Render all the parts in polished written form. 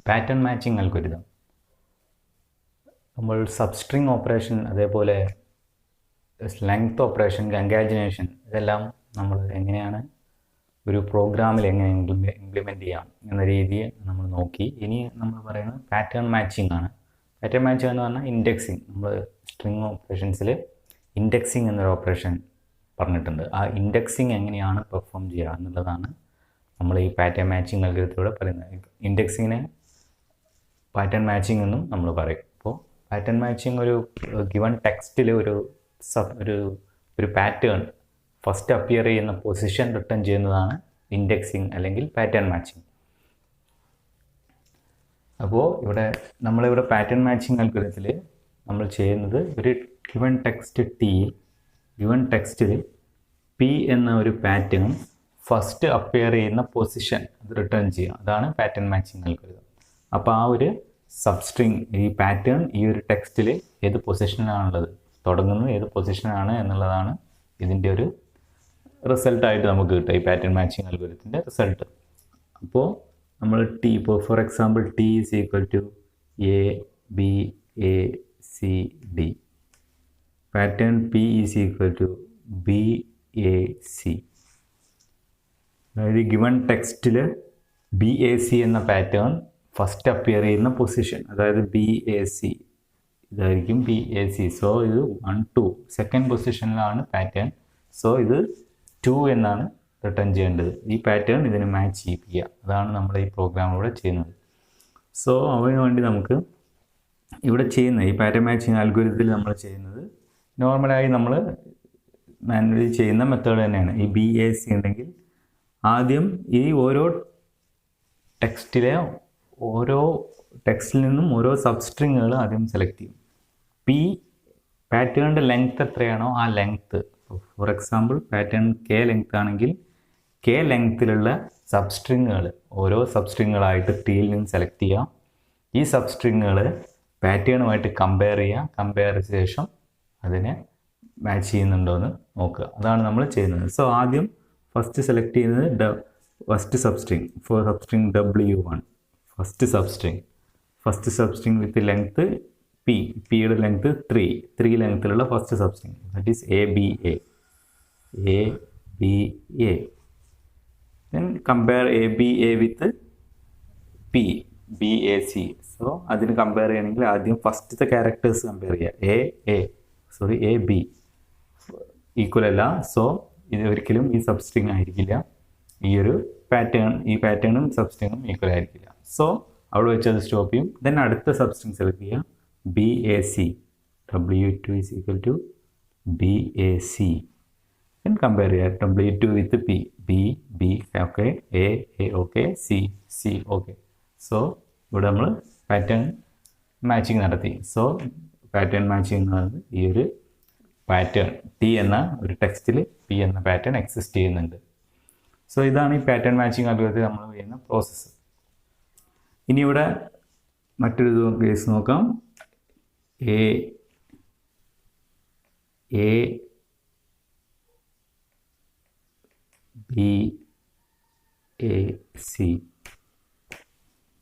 Pattern matching algorithm. നമ്മൾ substring operation, അതേപോലെ length operation, concatenation, ഇതെല്ലാം നമ്മൾ എങ്ങനെയാണ് ഒരു പ്രോഗ്രാമിൽ എങ്ങനെ ഇംപ്ലിമെൻറ്റ് ചെയ്യാം എന്ന രീതിയെ നമ്മൾ നോക്കി. ഇനി നമ്മൾ പറയുന്നത് പാറ്റേൺ മാച്ചിങ് ആണ്. പാറ്റേൺ മാച്ചിങ് എന്ന് പറഞ്ഞാൽ ഇൻഡെക്സിങ്. നമ്മൾ സ്ട്രിങ് ഓപ്പറേഷൻസിൽ ഇൻഡെക്സിങ് എന്നൊരു ഓപ്പറേഷൻ പറഞ്ഞിട്ടുണ്ട്. ആ ഇൻഡെക്സിങ് എങ്ങനെയാണ് പെർഫോം ചെയ്യുക എന്നുള്ളതാണ് നമ്മൾ ഈ പാറ്റേൺ മാച്ചിങ് അൽഗോരിതത്തിലൂടെ പറയുന്നത്. ഇൻഡെക്സിങ്ങിനെ പാറ്റേൺ മാച്ചിങ് എന്നും നമ്മൾ പറയും. അപ്പോൾ പാറ്റേൺ മാച്ചിങ് ഒരു ഗിവൺ ടെക്സ്റ്റിൽ ഒരു പാറ്റേൺ ഫസ്റ്റ് അപ്പിയർ ചെയ്യുന്ന പൊസിഷൻ റിട്ടേൺ ചെയ്യുന്നതാണ് ഇൻഡെക്സിങ് അല്ലെങ്കിൽ പാറ്റേൺ മാച്ചിങ്. അപ്പോൾ നമ്മളിവിടെ പാറ്റേൺ മാച്ചിങ് അൽഗോരിതത്തിൽ നമ്മൾ ചെയ്യുന്നത് ഒരു ഗിവൺ ടെക്സ്റ്റിൽ പി എന്ന ഒരു പാറ്റേൺ ഫസ്റ്റ് അപ്പിയർ ചെയ്യുന്ന പൊസിഷൻ അത് റിട്ടേൺ ചെയ്യുക. അതാണ് പാറ്റേൺ മാച്ചിങ് അൽഗോരിതം. അപ്പോൾ ആ ഒരു സബ്സ്ട്രിങ്, ഈ പാറ്റേൺ ഈ ഒരു ടെക്സ്റ്റിൽ ഏത് പൊസിഷനിലാണുള്ളത്, തുടങ്ങുന്നത് ഏത് പൊസിഷനാണ് എന്നുള്ളതാണ് ഇതിൻ്റെ ഒരു റിസൾട്ടായിട്ട് നമുക്ക് കിട്ടുക, ഈ പാറ്റേൺ മാച്ചിങ് അൽഗോരിതത്തിൻ്റെ റിസൾട്ട്. അപ്പോൾ നമ്മൾ ഇപ്പോൾ for example is equal to ABACD, pattern P is equal to BAC. അതായത് ഗിവൺ ടെക്സ്റ്റിൽ BAC എന്ന പാറ്റേൺ ഫസ്റ്റ് അപ്പിയർ ചെയ്യുന്ന പൊസിഷൻ, അതായത് BAC ഇതായിരിക്കും BAC. സോ ഇത് 1 2 സെക്കൻഡ് പൊസിഷനിലാണ് പാറ്റേൺ. സോ ഇത് 2 എന്നാണ് റിട്ടേൺ ചെയ്യേണ്ടത്. ഈ പാറ്റേൺ ഇതിന് മാച്ച് ചെയ്യിപ്പിക്കുക. അതാണ് നമ്മൾ ഈ പ്രോഗ്രാമിലൂടെ ചെയ്യുന്നത്. സോ അതിനു വേണ്ടി നമുക്ക് ഇവിടെ ചെയ്യുന്ന ഈ പാറ്റേൺ മാച്ചിങ് അൽഗോരിതത്തിൽ നമ്മൾ ചെയ്യുന്നത് നോർമലായി നമ്മൾ മാനുവലി ചെയ്യുന്ന മെത്തേഡ് തന്നെയാണ്. ഈ BAC ഉണ്ടെങ്കിൽ ആദ്യം ഈ ഓരോ ടെക്സ്റ്റിൽ നിന്നും ഓരോ സബ്സ്ട്രിങ്ങുകൾ ആദ്യം സെലക്ട് ചെയ്യും. പാറ്റേണിൻ്റെ ലെങ്ത് എത്രയാണോ ആ length, for example pattern K length ആണെങ്കിൽ K ലെങ്ത്തിലുള്ള സബ്സ്ട്രിങ്ങുകൾ ഓരോ സബ്സ്ട്രിങ്ങുകളായിട്ട് Tയിൽ നിന്ന് സെലക്ട് ചെയ്യാം. ഈ സബ്സ്ട്രിങ്ങുകൾ പാറ്റേണുമായിട്ട് കമ്പയർ ചെയ്യുക. കമ്പയർ ചെയ്ത ശേഷം അതിനെ മാച്ച് ചെയ്യുന്നുണ്ടോ എന്ന് നോക്കുക. അതാണ് നമ്മൾ ചെയ്യുന്നത്. സോ ആദ്യം ഫസ്റ്റ് സെലക്ട് ചെയ്യുന്നത് first substring W1, first substring with length പിയുടെ ലെങ്ത് 3 ലെങ്ത്തിലുള്ള first substring, that is ABA. Then compare ABA with BAC. So അതിന് കമ്പയർ ചെയ്യണമെങ്കിൽ ആദ്യം ഫസ്റ്റത്തെ ക്യാരക്ടേഴ്സ് കമ്പയർ ചെയ്യുക. AB ഈക്വൽ അല്ല. സോ ഇത് ഒരിക്കലും ഈ സബ്സ്ട്രിങ് ആയിരിക്കില്ല. ഈ പാറ്റേണും സബ്സ്ട്രിങ്ങും ഈക്വൽ ആയിരിക്കില്ല. സോ അവിടെ വെച്ച് അത് സ്റ്റോപ്പ് ചെയ്യും. ദെൻ അടുത്ത സബ്സ്ട്രിങ് സെലക്ട് ചെയ്യുക, BAC. W2 is equal to BAC. Then compare ചെയ്യുക W2 with B okay, A okay, C okay. So ഇവിടെ നമ്മൾ പാറ്റേൺ മാച്ചിങ് നടത്തി. സോ പാറ്റേൺ മാച്ചിങ് എന്ന് പറയുന്നത് ഈ ഒരു പാറ്റേൺ T എന്ന ഒരു ടെക്സ്റ്റിൽ P എന്ന പാറ്റേൺ എക്സിസ്റ്റ് ചെയ്യുന്നുണ്ട്. സോ ഇതാണ് ഈ പാറ്റേൺ മാച്ചിങ് അൽഗോരിതത്തിൽ നമ്മൾ ചെയ്യുന്ന പ്രോസസ്സ്. ഇനി ഇവിടെ മറ്റൊരു കേസ് നോക്കാം. ABAC.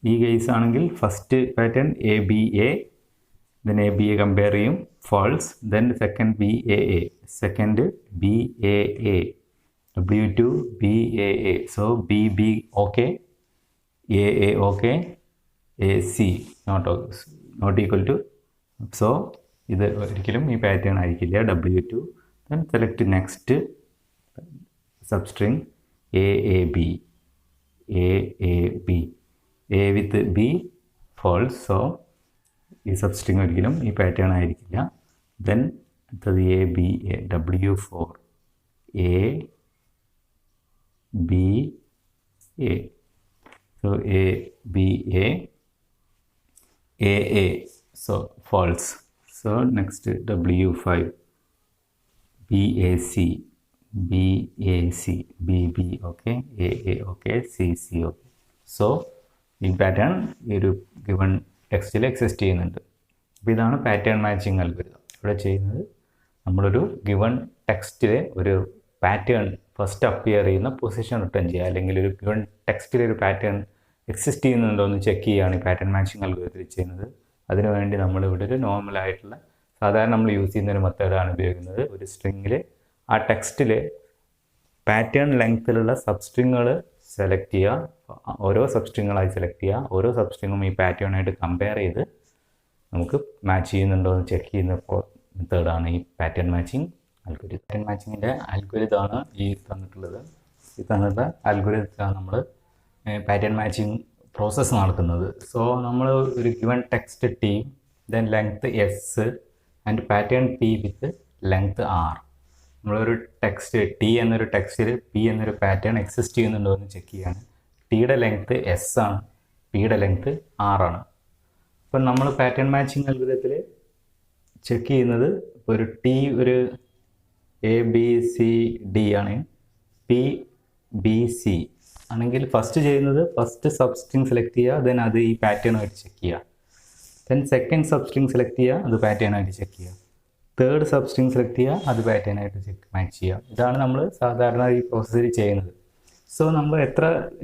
ഈ കേസ് ആണെങ്കിൽ first pattern ABA, then ABA compare ചെയ്യും, false. Then second second BAA, W2 BAA. So BB okay, AA okay, AC not equal to. So ഇത് ഒരിക്കലും ഈ പാറ്റേൺ ആയിരിക്കില്ല W2. Then select next substring AAB, A with B false. So ഈ substring ഒരിക്കലും ഈ pattern ആയിരിക്കില്ല. Then അടുത്തത് ABA, W4 ABA. So ABA, AA, so false. So next W5 BAC, BB okay, AA okay, CC okay. So ഈ pattern ഈ ഒരു given ടെക്സ്റ്റിൽ exist ചെയ്യുന്നുണ്ട്. അപ്പോൾ ഇതാണ് പാറ്റേൺ മാച്ചിങ് അൽഗോരിതം. ഇവിടെ ചെയ്യുന്നത് നമ്മളൊരു ഗിവൺ ടെക്സ്റ്റിലെ ഒരു പാറ്റേൺ ഫസ്റ്റ് അപ്പിയർ ചെയ്യുന്ന പൊസിഷൻ റിട്ടേൺ ചെയ്യുക, അല്ലെങ്കിൽ ഒരു ഗിവൺ ടെക്സ്റ്റിലെ ഒരു പാറ്റേൺ എക്സിസ്റ്റ് ചെയ്യുന്നുണ്ടോ എന്ന് ചെക്ക് ചെയ്യുകയാണ് ഈ പാറ്റേൺ മാച്ചിങ് അൽഗോരിതത്തിൽ ചെയ്യുന്നത്. അതിനുവേണ്ടി നമ്മൾ ഇവിടെ ഒരു നോർമലായിട്ടുള്ള സാധാരണ നമ്മൾ യൂസ് ചെയ്യുന്ന ഒരു മെത്തേഡാണ് ഉപയോഗിക്കുന്നത്. ഒരു സ്ട്രിങ്ങിൽ ആ ടെക്സ്റ്റിൽ പാറ്റേൺ ലെങ്ത്തിലുള്ള സബ്സ്ട്രിങ്ങുകൾ സെലക്ട് ചെയ്യുക, ഓരോ സബ്സ്ട്രിങ്ങുകളായി സെലക്ട് ചെയ്യുക. ഓരോ സബ്സ്ട്രിങ്ങും ഈ പാറ്റേണായിട്ട് കമ്പയർ ചെയ്ത് നമുക്ക് മാച്ച് ചെയ്യുന്നുണ്ടോ എന്ന് ചെക്ക് ചെയ്യുന്ന മെത്തേഡാണ് ഈ പാറ്റേൺ മാച്ചിങ് അൽഗോരിതം. പാറ്റേൺ മാച്ചിങ്ങിൻ്റെ അൽഗോരിതമാണ് ഈ തന്നിട്ടുള്ളത്. ഈ തന്നിട്ടുള്ള അൽഗോരിതത്തിലാണ് നമ്മൾ പാറ്റേൺ മാച്ചിങ് പ്രോസസ്സ് നടക്കുന്നത്. സോ നമ്മൾ ഒരു given text T, then length S and pattern P with length R. നമ്മളൊരു ടെക്സ്റ്റ് ടി എന്നൊരു ടെക്സ്റ്റിൽ പി എന്നൊരു പാറ്റേൺ എക്സിസ്റ്റ് ചെയ്യുന്നുണ്ടോ എന്ന് ചെക്ക് ചെയ്യാണ്. ടിയുടെ ലെങ്ത് എസ് ആണ്, പിയുടെ ലെങ്ത് ആർ ആണ്. അപ്പം നമ്മൾ പാറ്റേൺ മാച്ചിങ് അൽഗോരിതത്തിൽ ചെക്ക് ചെയ്യുന്നത് ഇപ്പോൾ ഒരു ടി ഒരു എ ബി സി ഡി ആണ്, പി ബി സി ആണെങ്കിൽ ഫസ്റ്റ് ചെയ്യുന്നത് ഫസ്റ്റ് സബ്സ്ട്രിങ് സെലക്ട് ചെയ്യുക, ദെൻ അത് ഈ പാറ്റേണായിട്ട് ചെക്ക് ചെയ്യുക. ദെൻ സെക്കൻഡ് സബ്സ്ട്രിങ് സെലക്ട് ചെയ്യുക, അത് പാറ്റേണായിട്ട് ചെക്ക് ചെയ്യുക. തേർഡ് സബ്സ്ട്രിങ് സെലക്ട് ചെയ്യുക, അത് പാറ്റേണായിട്ട് മാച്ച് ചെയ്യുക. ഇതാണ് നമ്മൾ സാധാരണ ഈ പ്രോസസ്സിൽ ചെയ്യുന്നത്. സോ നമ്മൾ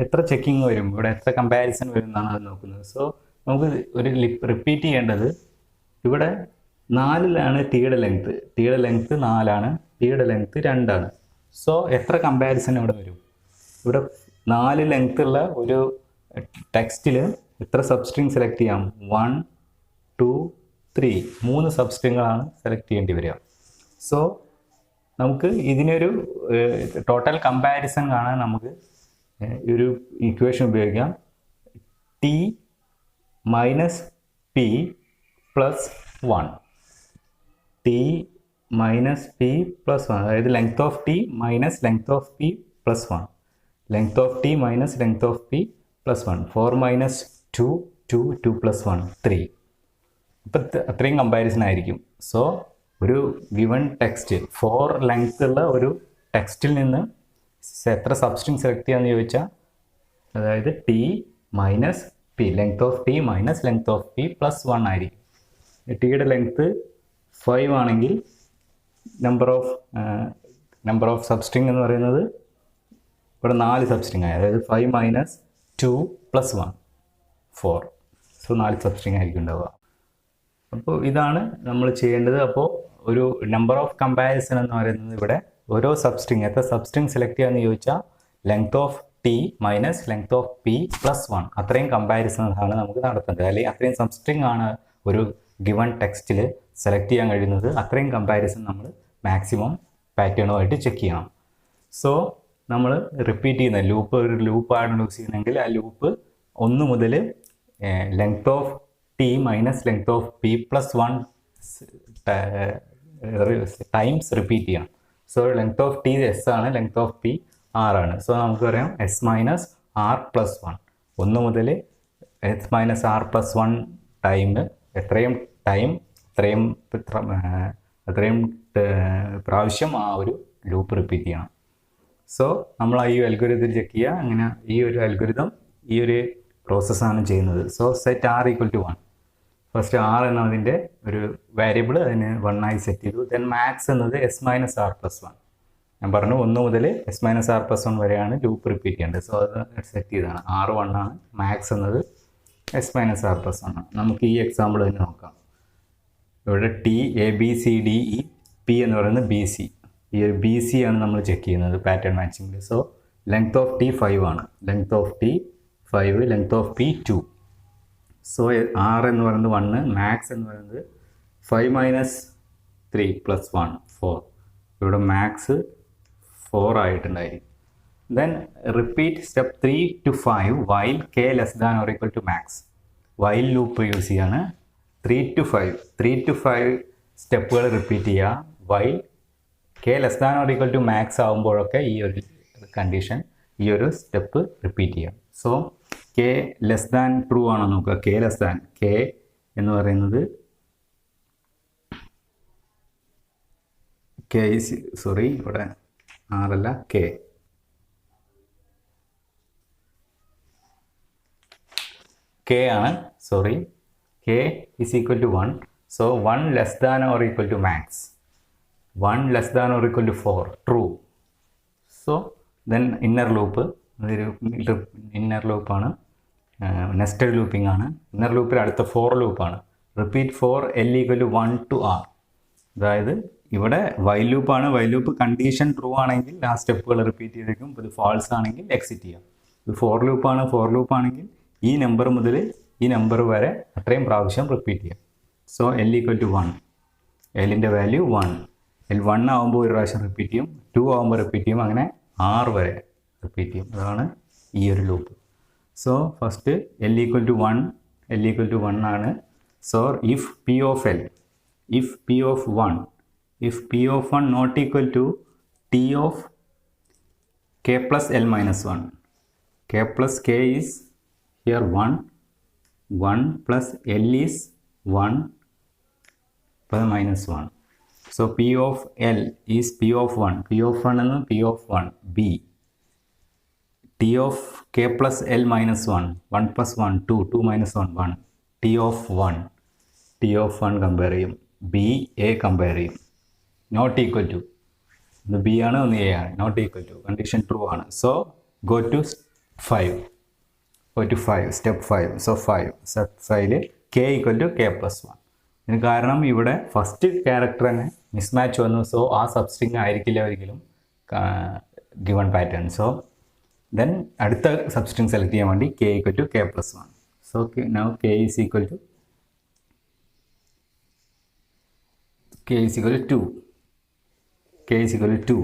എത്ര ചെക്കിങ് വരും, ഇവിടെ എത്ര കമ്പാരിസൺ വരും എന്നാണ് അത് നോക്കുന്നത്. സോ നമുക്ക് ഒരു റിപ്പീറ്റ് ചെയ്യേണ്ടത് ഇവിടെ 4 ടിയുടെ ലെങ്ത് 4, ടിയുടെ ലെങ്ത് 2. സോ എത്ര കമ്പാരിസൺ ഇവിടെ വരും? ഇവിടെ 4 ലെങ്ത്തുള്ള ഒരു ടെക്സ്റ്റിൽ എത്ര സബ്സ്ട്രിങ് സെലക്ട് ചെയ്യാം? 1 2 3 3 സബ്സ്ട്രിങ്ങുകളാണ് സെലക്ട് ചെയ്യേണ്ടി വരിക. സോ നമുക്ക് ഇതിനൊരു ടോട്ടൽ കമ്പാരിസൺ കാണാൻ നമുക്ക് ഒരു ഇക്വേഷൻ ഉപയോഗിക്കാം. T minus P plus 1, T minus P plus 1, അതായത് length of T minus length of P plus 1, length of T minus length of P plus 1, 4 minus 2 2 2 plus 1 3. ഇപ്പം അത്രയും കമ്പാരിസൺ ആയിരിക്കും. സോ ഒരു given text 4 length ഉള്ള ഒരു ടെക്സ്റ്റിൽ നിന്ന് എത്ര സബ്സ്ട്രിങ് സെലക്ട് ചെയ്യാന്ന് ചോദിച്ചാൽ, അതായത് T minus P, length of T minus length of P plus 1 ആയിരിക്കും. ടിയുടെ ലെങ്ത് 5 ആണെങ്കിൽ നമ്പർ ഓഫ് സബ്സ്ട്രിങ് എന്ന് പറയുന്നത് ഇവിടെ 4 സബ്സ്ട്രിങ് ആയി, അതായത് 5 മൈനസ് 2 പ്ലസ് 1 4. സോ 4 സബ്സ്ട്രിങ് ആയിരിക്കും ഉണ്ടാവുക. അപ്പോൾ ഇതാണ് നമ്മൾ ചെയ്യേണ്ടത്. അപ്പോൾ ഒരു നമ്പർ ഓഫ് കമ്പാരിസൺ എന്ന് പറയുന്നത് ഇവിടെ ഓരോ സബ്സ്ട്രിങ് എത്ര സബ്സ്ട്രിങ് സെലക്ട് ചെയ്യാന്ന് ചോദിച്ചാൽ length of T minus length of P plus 1 അത്രയും കമ്പാരിസൺ ആണ് നമുക്ക് നടത്തേണ്ടത്. അല്ലെങ്കിൽ അത്രയും സബ്സ്ട്രിങ് ആണ് ഒരു ഗിവൺ ടെക്സ്റ്റിൽ സെലക്ട് ചെയ്യാൻ കഴിയുന്നത്. അത്രയും കമ്പാരിസൺ നമ്മൾ മാക്സിമം പാറ്റേണുമായിട്ട് ചെക്ക് ചെയ്യണം. സോ നമ്മൾ റിപ്പീറ്റ് ചെയ്യുന്ന ഒരു ലൂപ്പാണ് യൂസ് ചെയ്യുന്നതെങ്കിൽ ആ ലൂപ്പ് 1 മുതൽ length of T minus length of P plus 1 times repeat ചെയ്യണം. So length of T S ആണ്, ലെങ്ത് ഓഫ് പി ആർ ആണ്. സോ നമുക്ക് പറയാം എസ് മൈനസ് ആർ പ്ലസ് 1, 1 മുതൽ S minus R plus 1 time, എത്രയും പ്രാവശ്യം ആ ഒരു ലൂപ്പ് റിപ്പീറ്റ് ചെയ്യണം. സോ നമ്മൾ ഈ അൽഗോരിതം ചെക്ക് ചെയ്യുക. അങ്ങനെ ഈ ഒരു അൽഗോരിതം ഈ ഒരു പ്രോസസ്സാണ് ചെയ്യുന്നത്. So set R equal to 1, first R എന്നതിൻ്റെ ഒരു വേരിയബിൾ അതിന് 1 ആയി സെറ്റ് ചെയ്തു. ദെൻ മാക്സ് എന്നത് എസ് മൈനസ് ആർ പ്ലസ് 1. ഞാൻ പറഞ്ഞു 1 മുതൽ എസ് മൈനസ് ആർ പ്ലസ് 1 വരെയാണ് ലൂപ്പ് റിപ്പീറ്റ് ചെയ്യേണ്ടത്. സോ അത് സെറ്റ് ചെയ്തതാണ്. ആർ 1 ആണ്, മാക്സ് എന്നത് എസ് മൈനസ് ആർ പ്ലസ് 1 ആണ്. നമുക്ക് ഈ എക്സാമ്പിൾ തന്നെ നോക്കാം. ഇവിടെ T A B C D E P എന്ന് പറയുന്നത് ബി സി. ഈ ഒരു ബി സി ആണ് നമ്മൾ ചെക്ക് ചെയ്യുന്നത് പാറ്റേൺ മാച്ചിങ്ങിൽ. സോ ലെങ്ത് ഓഫ് ടി 5 ആണ്, length of T 5, length of P 2. So R എന്ന് പറയുന്നത് 1, മാക്സ് എന്ന് പറയുന്നത് 5 മൈനസ് 3 പ്ലസ് 1 4. ഇവിടെ മാക്സ് 4 ആയിട്ടുണ്ടായിരിക്കും. Then repeat step 3 to 5 while K less than or equal to max. While loop use ചെയ്യാണ്. 3 to 5 സ്റ്റെപ്പുകൾ repeat ചെയ്യുക. While K less than or equal to max ആകുമ്പോഴൊക്കെ ഈ ഒരു കണ്ടീഷൻ, ഈ ഒരു സ്റ്റെപ്പ് റിപ്പീറ്റ് ചെയ്യാം. So K less than true ആണോ നോക്കുക. കെ ലെസ് ദാൻ, കെ എന്ന് പറയുന്നത് ഇവിടെ ആറല്ല കെ ആണ്, K is equal to 1. So 1 less than or equal to max, 1 less than or equal to 4 true. So then inner loop, inner ലൂപ്പാണ്. Nested looping ആണ്. Inner ലൂപ്പിൽ അടുത്ത ഫോർ ലൂപ്പാണ്. Repeat for L = 1 to R. അതായത് ഇവിടെ while ലൂപ്പാണ്. While loop condition true ആണെങ്കിൽ ആ സ്റ്റെപ്പുകൾ റിപ്പീറ്റ് ചെയ്തേക്കും. ഇത് ഫാൾസ് ആണെങ്കിൽ എക്സിറ്റ് ചെയ്യാം. ഇത് ഫോർ ലൂപ്പാണ്. ഫോർ ലൂപ്പ് ആണെങ്കിൽ ഈ നമ്പർ മുതൽ ഈ നമ്പർ വരെ അത്രയും പ്രാവശ്യം റിപ്പീറ്റ് ചെയ്യാം. So L = 1. Lൻ്റെ വാല്യൂ 1. L 1 ആകുമ്പോൾ ഒരു പ്രാവശ്യം റിപ്പീറ്റ് ചെയ്യും, 2 ആകുമ്പോൾ റിപ്പീറ്റ് ചെയ്യും, അങ്ങനെ 6 വരെ റിപ്പീറ്റ് ചെയ്യും. അതാണ് ഈ ഒരു loop. So first L = 1. L = 1 ആണ്. So if P of L, if P of 1, if P of 1 not equal to T of K plus L minus 1, K plus K is here 1, 1 plus L is 1 plus minus 1. So P of L is P of 1. P of 1 and P of 1 B. T of K plus L minus 1, 1 plus 1 2, 2 minus 1 1. T of 1, T of 1 compare ചെയ്യും, B A compare ചെയ്യും. Not equal to, ഒന്ന് B ആണ് ഒന്ന് A ആണ്. Not equal to, condition true ആണ്. So go to 5. Go to 5, step 5. So 5, step 5 K = K plus 1. ഇതിന് കാരണം ഇവിടെ ഫസ്റ്റ് ക്യാരക്ടർ തന്നെ മിസ്മാച്ച് വന്നു. സോ ആ സബ്സ്ട്രിങ് ആയിരിക്കില്ല ഒരിക്കലും ഗിവൺ പാറ്റേൺ. സോ ദെൻ അടുത്ത സബ്സ്ട്രിങ് സെലക്ട് ചെയ്യാൻ വേണ്ടി K = K plus 1. So now K is equal to 2. K is equal to 2.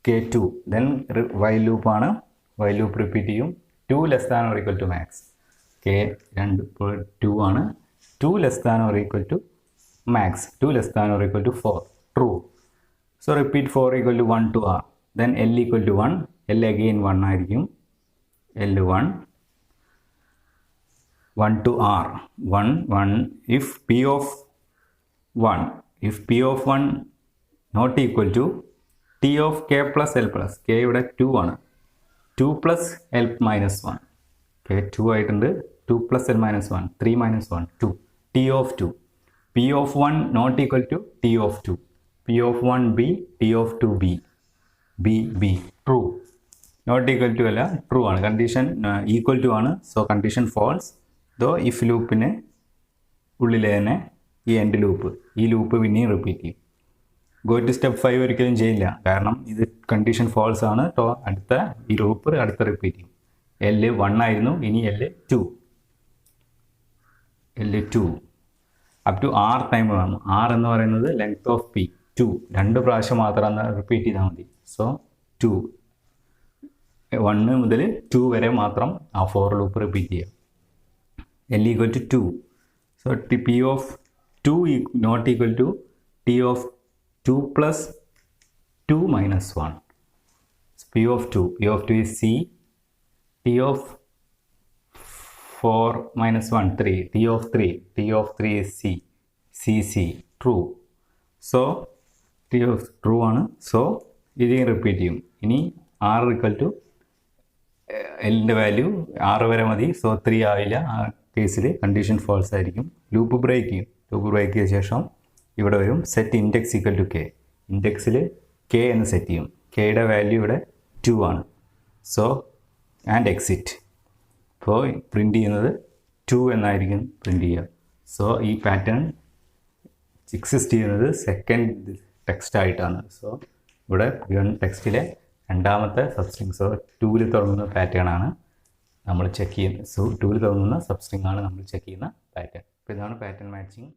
K2. Then while loop ആണ്. വൈൽ ലൂപ്പ് റിപ്പീറ്റ് ചെയ്യും. 2 less than or equal to max. K 2 ആണ്. 2 less than or equal to max. 2 less than or equal to 4. True. So repeat 4 = 1 to R. Then L = 1. L again 1 ആയിരിക്കും. L1 1 to R. 1 1. If P of 1, if P of 1 not equal to T of K plus L plus, K ഇവിടെ 2 ആണ്. 2 plus L minus 1. K 2 ആയിട്ടുണ്ട്. 2 plus L minus 1. 3 minus 1 2. T of 2. P of 1 not equal to T of 2. P of 1 B, T of 2 B. B B. True. Not equal to അല്ല, true ആണ്. Condition equal to ആണ്. So condition false. Though if ലൂപ്പിന് ഉള്ളിലെ തന്നെ ഈ end loop, ഈ loop പിന്നെയും repeat ചെയ്യും. ഗോ ടു സ്റ്റെപ്പ് 5 ഒരിക്കലും ചെയ്യില്ല, കാരണം ഇത് കണ്ടീഷൻ ഫോൾസ് ആണ്. അടുത്ത ഈ ലൂപ്പ് അടുത്ത റിപ്പീറ്റ് ചെയ്യും. L 1 ആയിരുന്നു, ഇനി L 2. L2 up to R time വേണം. R എന്ന് പറയുന്നത് ലെങ്ത് ഓഫ് P 2. 2 പ്രാവശ്യം മാത്രം റിപ്പീറ്റ് ചെയ്താൽ മതി. സോ 2, 1 മുതൽ 2 വരെ മാത്രം ആ ഫോർ ലൂപ്പ് റിപ്പീറ്റ് ചെയ്യാം. L = 2. So P of 2 not equal to T of 2 plus 2 minus 1. So P of 2 is C. T of 4 minus 1 3. T of 3 is C. C. True. So T of true ആണ്. So ഇതിന് repeat ചെയ്യും. ഇനി R = Lൻ്റെ value 6 വരെ മതി. So 3 ആവില്ല. ആ കേസിൽ condition false ആയിരിക്കും. ലൂപ്പ് ബ്രേക്ക് ചെയ്യും. ലൂപ്പ് ബ്രേക്ക് ചെയ്ത ശേഷം ഇവിടെ വരും സെറ്റ് ഇൻഡെക്സ് = K. ഇൻഡെക്സിൽ K എന്ന് സെറ്റ് ചെയ്യും. Kയുടെ വാല്യൂ ഇവിടെ 2 ആണ്. So and exit. അപ്പോൾ പ്രിൻ്റ് ചെയ്യുന്നത് 2 എന്നായിരിക്കും പ്രിൻ്റ് ചെയ്യുക. സോ ഈ പാറ്റേൺ എക്സിസ്റ്റ് ചെയ്യുന്നത് സെക്കൻഡ് ടെക്സ്റ്റ് ആയിട്ടാണ്. സോ ഇവിടെ ടെക്സ്റ്റിലെ രണ്ടാമത്തെ സബ്സ്ട്രിങ്. സോ 2ൽ തുടങ്ങുന്ന പാറ്റേൺ ആണ് നമ്മൾ ചെക്ക് ചെയ്യുന്നത്. സോ 2ൽ തുടങ്ങുന്ന സബ്സ്ട്രിങ് ആണ് നമ്മൾ ചെക്ക് ചെയ്യുന്ന പാറ്റേൺ. അപ്പോൾ ഇതാണ് പാറ്റേൺ മാച്ചിങ്.